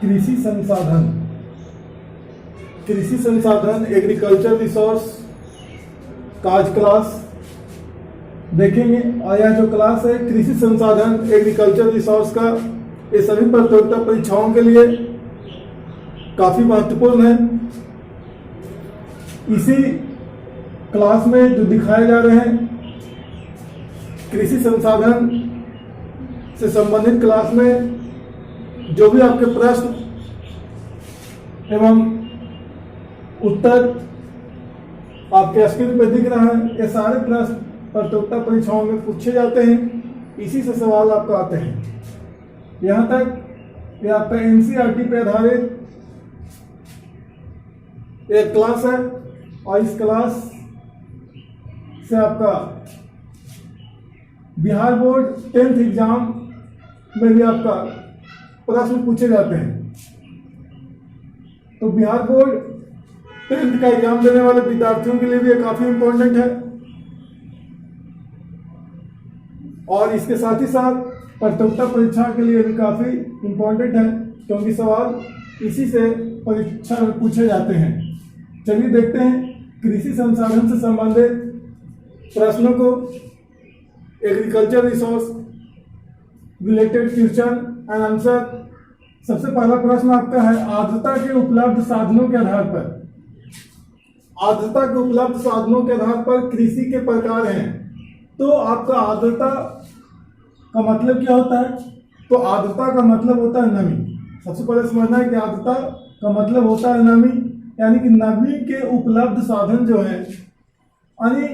कृषि संसाधन, कृषि संसाधन एग्रीकल्चर रिसोर्स का आज क्लास देखेंगे। और यह जो क्लास है कृषि संसाधन एग्रीकल्चर रिसोर्स का, ये सभी प्रतियोगिता परीक्षाओं के लिए काफी महत्वपूर्ण है। इसी क्लास में जो दिखाए जा रहे हैं कृषि संसाधन से संबंधित क्लास में जो भी आपके प्रश्न एवं उत्तर आपके स्क्रीन पर दिख रहा है, ये सारे प्रश्न प्रतियोगिता परीक्षाओं में पूछे जाते हैं। इसी से सवाल आपको आते हैं। यहाँ तक ये आपका एनसीईआरटी पे आधारित एक क्लास है और इस क्लास से आपका बिहार बोर्ड 10th एग्जाम में भी आपका प्रश्न पूछे जाते हैं। तो बिहार बोर्ड 10th का एग्जाम देने वाले विद्यार्थियों के लिए भी ये काफी इंपॉर्टेंट है और इसके साथ ही साथ प्रतियोगिता परीक्षा के लिए भी काफी इंपॉर्टेंट है, क्योंकि सवाल इसी से परीक्षा में पूछे जाते हैं। चलिए देखते हैं कृषि संसाधन से संबंधित प्रश्नों को। Agriculture resource related question and answer. सबसे पहला प्रश्न आपका है, आर्द्रता के उपलब्ध साधनों के आधार पर, आर्द्रता के उपलब्ध साधनों के आधार पर कृषि के प्रकार हैं। तो आपका आर्द्रता का मतलब क्या होता है? तो आर्द्रता का मतलब होता है नमी। सबसे पहले समझना है कि आर्द्रता का मतलब होता है नमी, यानी कि नमी के उपलब्ध साधन जो है, यानी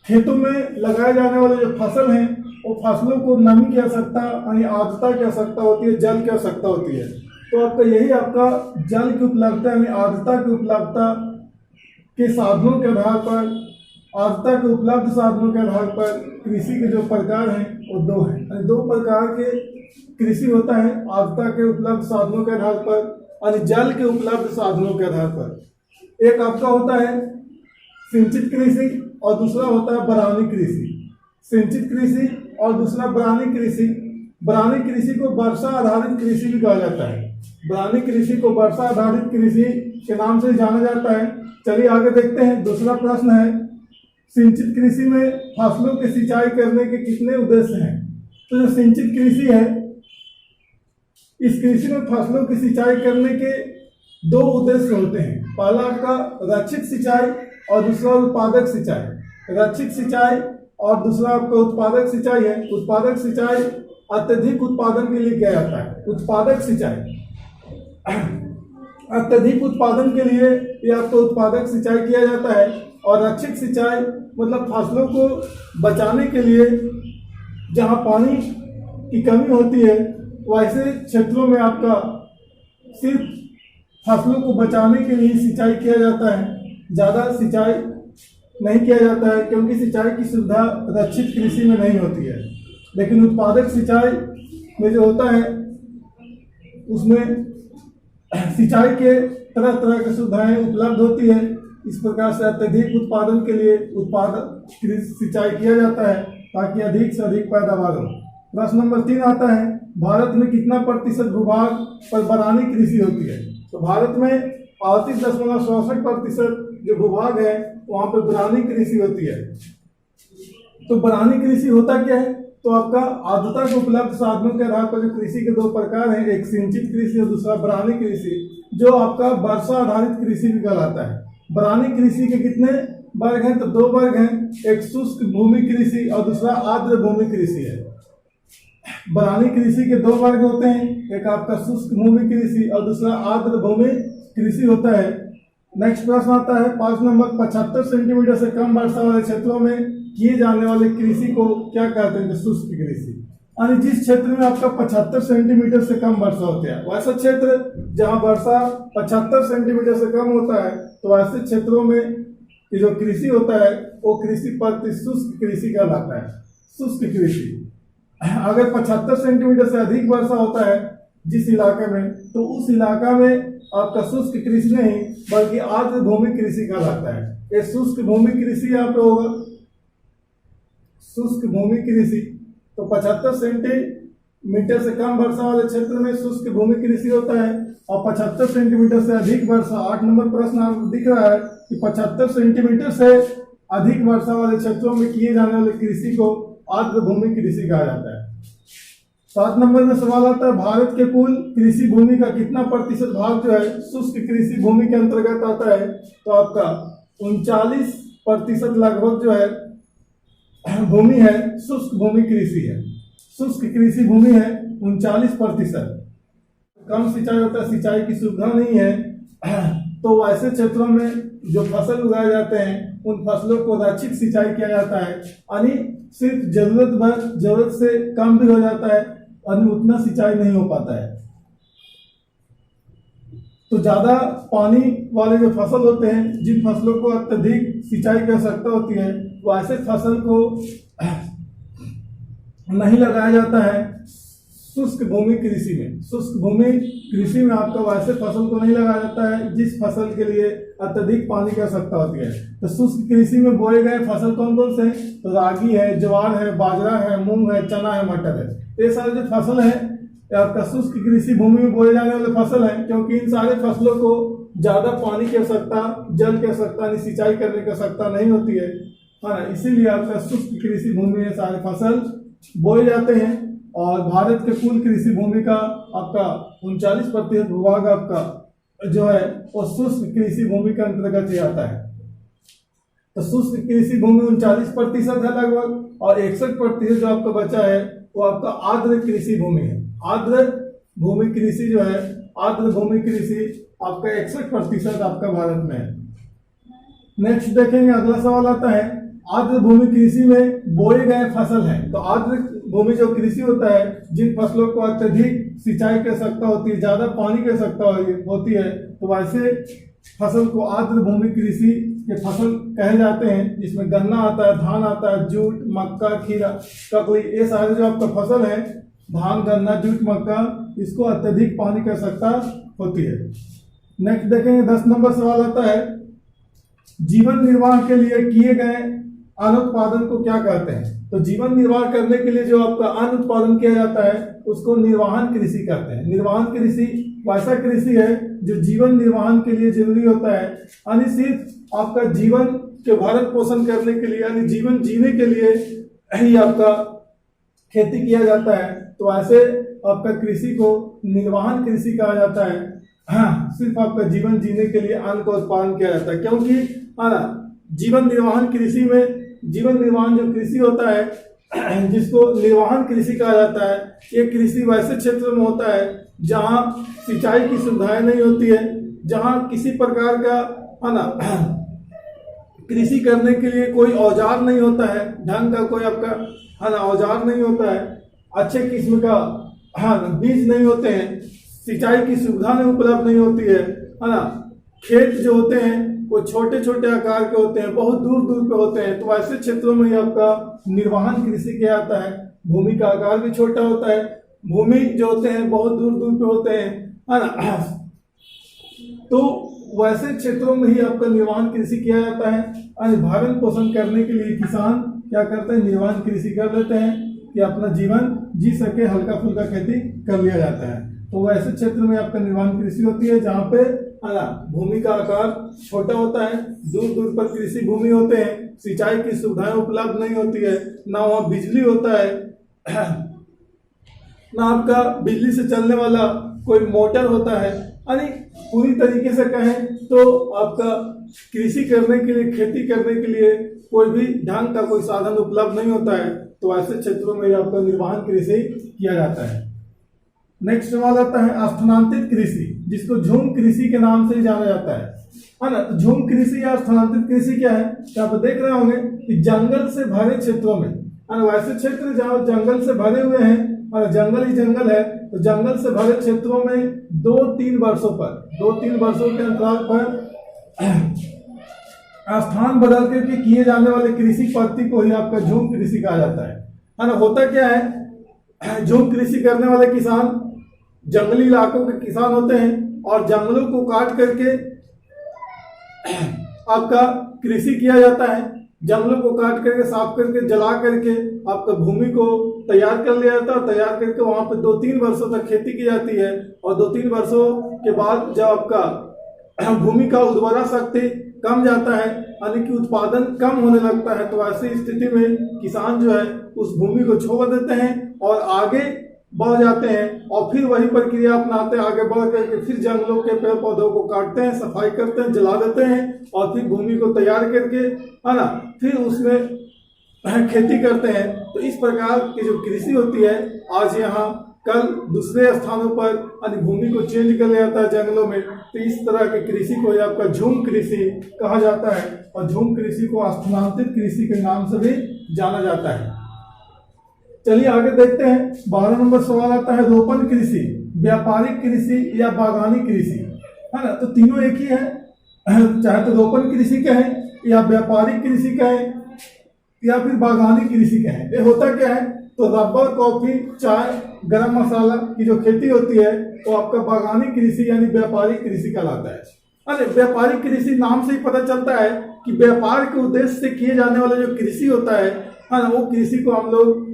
खेतों में लगाए जाने वाले जो फसल हैं वो फसलों को नमी की आवश्यकता यानी आर्द्रता की आवश्यकता होती है, जल की आवश्यकता होती है। तो आपका यही आपका जल की उपलब्धता यानी आर्द्रता की उपलब्धता के साधनों के आधार पर, आर्द्रता के उपलब्ध साधनों के आधार पर कृषि के जो प्रकार हैं वो दो हैं। यानी दो प्रकार के कृषि होता है, आर्द्रता के उपलब्ध साधनों के आधार पर और जल के उपलब्ध साधनों के आधार पर। एक आपका होता है सिंचित कृषि और दूसरा होता है बरानी कृषि। सिंचित कृषि और दूसरा बरानी कृषि। बरानी कृषि को वर्षा आधारित कृषि भी कहा जाता है। बरानी कृषि को वर्षा आधारित कृषि के नाम से जाना जाता है। चलिए आगे देखते हैं। दूसरा प्रश्न है, सिंचित कृषि में फसलों की सिंचाई करने के कितने उद्देश्य हैं? तो जो सिंचित कृषि है, इस कृषि में फसलों की सिंचाई करने के दो उद्देश्य होते हैं। पहला आपका रक्षित सिंचाई और दूसरा उत्पादक सिंचाई। रक्षित सिंचाई और दूसरा आपका उत्पादक सिंचाई है। उत्पादक सिंचाई अत्यधिक उत्पादन के लिए किया जाता है। उत्पादक सिंचाई अत्यधिक उत्पादन के लिए ये आपको उत्पादक सिंचाई किया जाता है। और रक्षित सिंचाई मतलब फसलों को बचाने के लिए, जहाँ पानी की कमी होती है वैसे क्षेत्रों में आपका सिर्फ फसलों को बचाने के लिए सिंचाई किया जाता है। ज़्यादा सिंचाई नहीं किया जाता है, क्योंकि सिंचाई की सुविधा रक्षित कृषि में नहीं होती है। लेकिन उत्पादक सिंचाई में जो होता है उसमें सिंचाई के तरह तरह की सुविधाएं उपलब्ध होती है। इस प्रकार से अत्यधिक उत्पादन के लिए उत्पादक सिंचाई किया जाता है ताकि अधिक से अधिक पैदावार हो। प्रश्न नंबर 3 आता है, भारत में कितना प्रतिशत भूभाग पर बरानी कृषि होती है? तो भारत में 35.67% जो भूभाग है वहां पर बरानी कृषि होती है। तो बरानी कृषि होता क्या है? तो आपका आर्द्रता के उपलब्ध साधनों के आधार पर जो कृषि के दो प्रकार हैं, एक सिंचित कृषि और दूसरा बरानी कृषि, जो आपका वर्षा आधारित कृषि भी कहलाता है। बरानी कृषि के कितने वर्ग हैं? तो 2 वर्ग हैं, एक शुष्क भूमि कृषि और दूसरा आर्द्र भूमि कृषि है। बरानी कृषि के 2 वर्ग होते हैं, एक आपका शुष्क भूमि कृषि और दूसरा आर्द्र भूमि कृषि होता है। नेक्स्ट प्रश्न आता है 5 नंबर, 75 सेंटीमीटर से कम वर्षा वाले क्षेत्रों में किए जाने वाले कृषि को क्या कहते हैं? शुष्क कृषि। यानी जिस क्षेत्र में आपका 75 सेंटीमीटर से कम वर्षा होती है, वैसा क्षेत्र जहां वर्षा 75 सेंटीमीटर से कम होता है, तो ऐसे क्षेत्रों में ये जो कृषि होता है वो कृषि पद्धति शुष्क कृषि कहलाता है। शुष्क कृषि। अगर 75 सेंटीमीटर से अधिक वर्षा होता है जिस इलाके में, तो उस इलाका में आपका शुष्क कृषि नहीं बल्कि आर्द्र भूमि कृषि कहलाता है। ये शुष्क भूमि कृषि यहाँ पे होगा। शुष्क भूमि कृषि, तो 75 सेंटीमीटर से कम वर्षा वाले क्षेत्र में शुष्क भूमि कृषि होता है, और 75 सेंटीमीटर से अधिक वर्षा, 8 नंबर प्रश्न आपको दिख रहा है कि 75 सेंटीमीटर से अधिक वर्षा वाले क्षेत्रों में किए जाने वाले कृषि को आर्द्र भूमि कृषि कहा जाता है। 7 नंबर में सवाल आता है, भारत के कुल कृषि भूमि का कितना प्रतिशत भाग जो है शुष्क कृषि भूमि के अंतर्गत आता है, तो आपका 39% लगभग जो है भूमि है शुष्क भूमि कृषि है। शुष्क कृषि भूमि है 39%। कम सिंचाई होता है, सिंचाई की सुविधा नहीं है, तो ऐसे क्षेत्रों में जो फसल उगाए जाते हैं उन फसलों को रक्षित सिंचाई किया जाता है, यानी सिर्फ जरूरत से कम भी हो जाता है, यानी उतना सिंचाई नहीं हो पाता है। तो ज्यादा पानी वाले जो फसल होते हैं, जिन फसलों को अत्यधिक सिंचाई की आवश्यकता होती है, वो ऐसे फसल को नहीं लगाया जाता है शुष्क भूमि कृषि में। शुष्क भूमि कृषि में आपका वैसे फसल को नहीं लगाया जाता है जिस फसल के लिए अत्यधिक पानी की आवश्यकता होती है। तो शुष्क कृषि में बोए गए फसल कौन कौन से हैं, तो रागी है, ज्वार है, बाजरा है, मूंग है, चना है, मटर है। ये सारे जो फसल है आपका शुष्क कृषि भूमि में बोए जाने वाले फसल है, क्योंकि इन सारे फसलों को ज्यादा पानी की आवश्यकता, जल की आवश्यकता, सिंचाई करने की आवश्यकता नहीं होती है ना, इसीलिए आपका शुष्क कृषि भूमि में सारे फसल बोए जाते हैं। और भारत के कुल कृषि भूमि का आपका 39% भूभाग आपका जो है वो शुष्क कृषि भूमि के अंतर्गत ही आता है। तो शुष्क कृषि भूमि 39% है लगभग, और 61% जो आपका बचा है वो आपका आर्द्र कृषि भूमि है। आर्द्र भूमि कृषि जो है, आर्द्र भूमि कृषि आपका 61% आपका भारत में है। नेक्स्ट देखेंगे, अगला सवाल आता है, आर्द्र भूमि कृषि में बोए गए फसल है। तो आर्द्र भूमि जो कृषि होता है, जिन फसलों को अत्यधिक सिंचाई की आवश्यकता होती है, ज्यादा पानी की आवश्यकता होती है, तो वैसे फसल को आर्द्र भूमि कृषि के फसल कहे जाते हैं, जिसमें गन्ना आता है, धान आता है, जूट, मक्का, खीरा, ककड़ी, ये सारे जो आपका फसल है, धान, गन्ना, जूट, मक्का, इसको अत्यधिक पानी की आवश्यकता होती है। नेक्स्ट देखेंगे, 10 नंबर सवाल आता है, जीवन निर्वाह के लिए किए गए अन्न उत्पादन को क्या कहते हैं। तो जीवन निर्वाह करने के लिए जो आपका अन्न उत्पादन किया जाता है उसको निर्वाहन कृषि कहते हैं। निर्वाहन कृषि वैसा कृषि है जो जीवन निर्वाहन के लिए जरूरी होता है, यानी सिर्फ आपका जीवन के भरण पोषण करने के लिए, यानी जीवन जीने के लिए ही आपका खेती किया जाता है। तो ऐसे आपका कृषि को निर्वाहन कृषि कहा जाता है। हाँ, सिर्फ आपका जीवन जीने के लिए अन्न का उत्पादन किया जाता है, क्योंकि जीवन निर्वाहन कृषि में, जीवन निर्वाहन जो कृषि होता है जिसको निर्वाहन कृषि कहा जाता है, ये कृषि वैसे क्षेत्र में होता है जहां सिंचाई की सुविधाएं नहीं होती है, जहां किसी प्रकार का है ना कृषि करने के लिए कोई औजार नहीं होता है, ढंग का कोई आपका है ना औजार नहीं होता है, अच्छे किस्म का बीज नहीं होते हैं, सिंचाई की सुविधा नहीं उपलब्ध नहीं होती है ना। खेत जो होते हैं वो छोटे छोटे आकार के होते हैं, बहुत दूर दूर पे होते हैं, तो ऐसे क्षेत्रों में आपका निर्वाहन कृषि किया जाता है। भूमि का आकार भी छोटा होता है, भूमि जो होते हैं बहुत दूर दूर पे होते हैं, है ना। तो वैसे क्षेत्रों में ही आपका निर्वाहन कृषि किया जाता है। भरण पोषण करने के लिए किसान क्या करते हैं, निर्वाहन कृषि कर लेते हैं कि अपना जीवन जी सके, हल्का फुल्का खेती कर लिया जाता है। तो वैसे क्षेत्र में आपका निर्वाहन कृषि होती है जहाँ पे भूमि का आकार छोटा होता है, दूर दूर पर कृषि भूमि होते हैं, सिंचाई की सुविधाएं उपलब्ध नहीं होती है, ना वहाँ बिजली होता है, ना आपका बिजली से चलने वाला कोई मोटर होता है। यानी पूरी तरीके से कहें तो आपका कृषि करने के लिए, खेती करने के लिए कोई भी ढंग का कोई साधन उपलब्ध नहीं होता है। तो ऐसे क्षेत्रों में आपका निर्वाहन कृषि किया जाता है। नेक्स्ट सवाल आता है स्थानांतरित कृषि, जिसको झूम कृषि के नाम से जाना जाता है ना। झूम कृषि या स्थानांतरित कृषि क्या है, तो आप देख रहे होंगे कि जंगल से भरे क्षेत्रों में, वैसे क्षेत्र जहाँ जंगल से भरे हुए हैं और जंगल ही जंगल है, तो जंगल से भरे क्षेत्रों में 2-3 वर्षों के अंतराल पर स्थान बदल करके किए जाने वाले कृषि पद्धति को ही आपका झूम कृषि कहा जाता है ना। होता क्या है, झूम कृषि करने वाले किसान जंगली इलाकों के किसान होते हैं और जंगलों को काट करके आपका कृषि किया जाता है। जंगलों को काट करके साफ करके जला करके आपका भूमि को तैयार कर लिया जाता है। तैयार करके वहां पे 2-3 वर्षों तक खेती की जाती है और 2-3 वर्षों के बाद जब आपका भूमि का उर्वरा शक्ति कम जाता है यानी कि उत्पादन कम होने लगता है, तो ऐसी स्थिति में किसान जो है उस भूमि को छोड़ देते हैं और आगे बढ़ जाते हैं और फिर वही प्रक्रिया अपनाते हैं। आगे बढ़ करके फिर जंगलों के पेड़ पौधों को काटते हैं, सफाई करते हैं, जला देते हैं और फिर भूमि को तैयार करके, है ना, फिर उसमें खेती करते हैं। तो इस प्रकार की जो कृषि होती है, आज यहाँ कल दूसरे स्थानों पर भूमि को चेंज कर लिया जाता है जंगलों में। तो इस तरह की कृषि को आपका झूम कृषि कहा जाता है और झूम कृषि को स्थानांतरित कृषि के नाम से भी जाना जाता है। चलिए आगे देखते हैं। 12 नंबर सवाल आता है रोपण कृषि, व्यापारिक कृषि या बागानी कृषि, है ना। तो तीनों एक ही है, चाहे तो रोपण कृषि कहें या व्यापारिक कृषि कहें या फिर बागानी कृषि कहें। ये होता क्या है, तो रबर, कॉफी, चाय, गरम मसाला की जो खेती होती है वो आपका बागानी कृषि यानी व्यापारिक कृषि कहलाता है। अरे व्यापारिक कृषि नाम से ही पता चलता है कि व्यापार के उद्देश्य से किए जाने वाला जो कृषि होता है ना, वो कृषि को हम लोग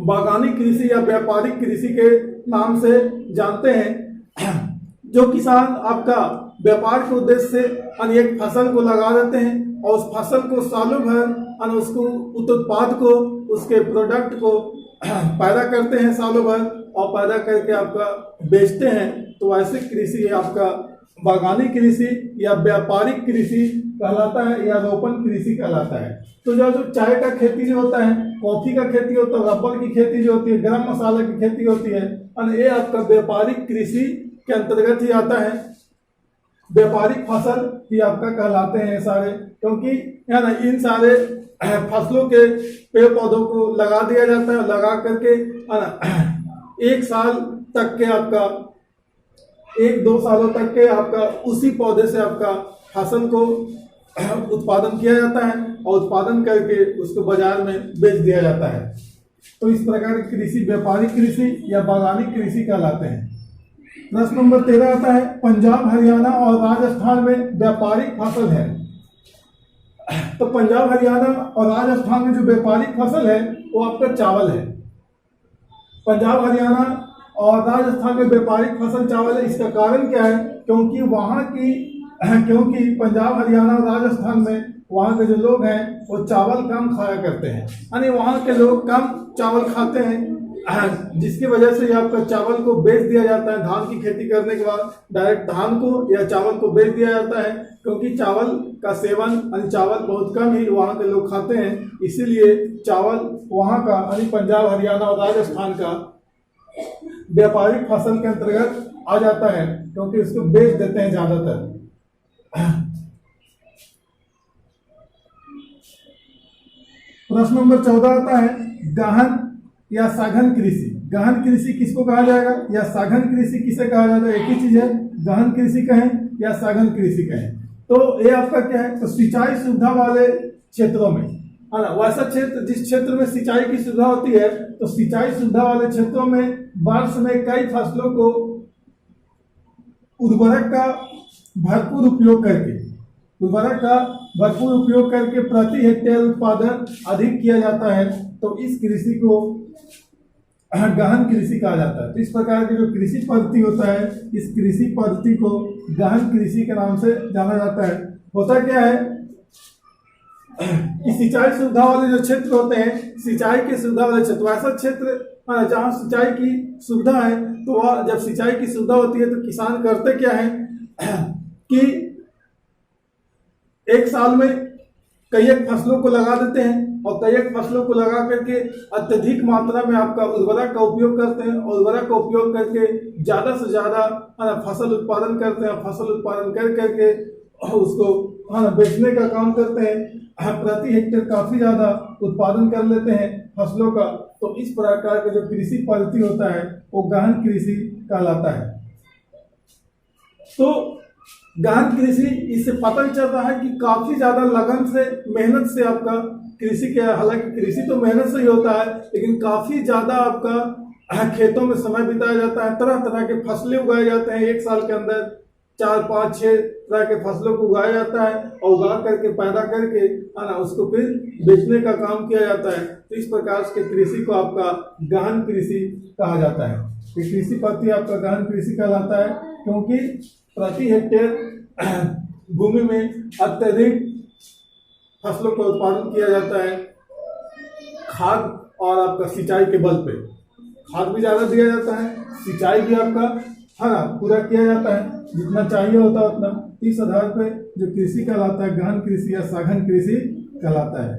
बागानी कृषि या व्यापारिक कृषि के नाम से जानते हैं। जो किसान आपका व्यापार के उद्देश्य से एक फसल को लगा देते हैं और उस फसल को सालों भर उसको उत्पाद को, उसके प्रोडक्ट को पैदा करते हैं सालों भर और पैदा करके आपका बेचते हैं, तो ऐसे कृषि आपका बागानी कृषि या व्यापारिक कृषि कहलाता है या रोपण कृषि कहलाता है। तो जो चाय का खेती जो होता है, कॉफी का खेती होता है, रबर की खेती जो होती है, गरम मसाला की खेती होती है, और ये आपका व्यापारिक कृषि के अंतर्गत ही आता है। व्यापारिक फसल भी आपका कहलाते हैं सारे, क्योंकि है ना इन सारे फसलों के पेड़ पौधों को लगा दिया जाता है। लगा करके एक साल तक के आपका 1-2 सालों तक के आपका उसी पौधे से आपका फसल को उत्पादन किया जाता है और उत्पादन करके उसको बाजार में बेच दिया जाता है। तो इस प्रकार की कृषि व्यापारिक कृषि या बागानी कृषि कहलाते हैं। प्रश्न नंबर 13 आता है पंजाब, हरियाणा और राजस्थान में व्यापारिक फसल है। तो पंजाब, हरियाणा और राजस्थान में जो व्यापारिक फसल है वो आपका चावल है। पंजाब, हरियाणा और राजस्थान में व्यापारिक फसल चावल है। इसका कारण क्या है, क्योंकि पंजाब, हरियाणा और राजस्थान में वहाँ के जो लोग हैं वो चावल कम खाया करते हैं, यानी वहाँ के लोग कम चावल खाते हैं, जिसकी वजह से आपका चावल को बेच दिया जाता है। धान की खेती करने के बाद डायरेक्ट धान को या चावल को बेच दिया जाता है, क्योंकि चावल का सेवन चावल बहुत कम ही वहाँ के लोग खाते हैं। इसीलिए चावल वहाँ का पंजाब, हरियाणा और राजस्थान का व्यापारिक फसल के अंतर्गत आ जाता है, क्योंकि उसको बेच देते हैं ज्यादातर। प्रश्न नंबर 14 आता है गहन या सघन कृषि। गहन कृषि किसको कहा जाएगा या सघन कृषि किसे कहा जाता है, एक ही चीज है, गहन कृषि कहें या सघन कृषि कहें। तो ये आपका क्या है, तो सिंचाई सुविधा वाले क्षेत्रों में, है ना, वैसा क्षेत्र जिस क्षेत्र में सिंचाई की सुविधा होती है, तो सिंचाई सुविधा वाले क्षेत्रों में वर्ष में कई फसलों को उर्वरक का भरपूर उपयोग करके प्रति हेक्टेयर उत्पादन अधिक किया जाता है। तो इस कृषि को गहन कृषि कहा जाता है। तो इस प्रकार की जो कृषि पद्धति होता है, इस कृषि पद्धति को गहन कृषि के नाम से जाना जाता है। होता क्या है कि सिंचाई सुविधा वाले जो क्षेत्र होते हैं, सिंचाई की सुविधा वाले क्षेत्र, ऐसा क्षेत्र जहाँ सिंचाई की सुविधा है, तो वह जब सिंचाई की सुविधा होती है तो किसान करते क्या है कि एक साल में कई एक फसलों को लगा देते हैं और कई एक फसलों को लगा करके अत्यधिक मात्रा में आपका उर्वरक का उपयोग करते हैं और उर्वरक का उपयोग करके ज्यादा से ज्यादा फसल उत्पादन करते हैं। फसल उत्पादन कर करके उसको बेचने का काम करते हैं। प्रति हेक्टेयर काफी ज्यादा उत्पादन कर लेते हैं फसलों का। तो इस प्रकार का जो कृषि पद्धति होता है वो गहन कृषि कहलाता है। तो गहन कृषि, इससे पता चल रहा है कि काफी ज्यादा लगन से, मेहनत से आपका कृषि के, हालांकि कृषि तो मेहनत से ही होता है, लेकिन काफी ज्यादा आपका खेतों में समय बिताया जाता है। तरह तरह के फसलें उगाए जाते हैं। एक साल के अंदर 4, 5, 6 तरह के फसलों को उगाया जाता है और उगा करके पैदा करके है ना उसको फिर बेचने का काम किया जाता है। तो इस प्रकार के कृषि को आपका गहन कृषि कहा जाता है। तो कृषि पद्धति आपका गहन कृषि कहलाता है, क्योंकि प्रति हेक्टेयर भूमि में अत्यधिक फसलों का उत्पादन किया जाता है। खाद और आपका सिंचाई के बल पे खाद भी ज़्यादा दिया जाता है, सिंचाई भी आपका है ना पूरा किया जाता है, जितना चाहिए होता है उतना। इस आधार पे जो कृषि कहलाता है गहन कृषि या सघन कृषि कहलाता है।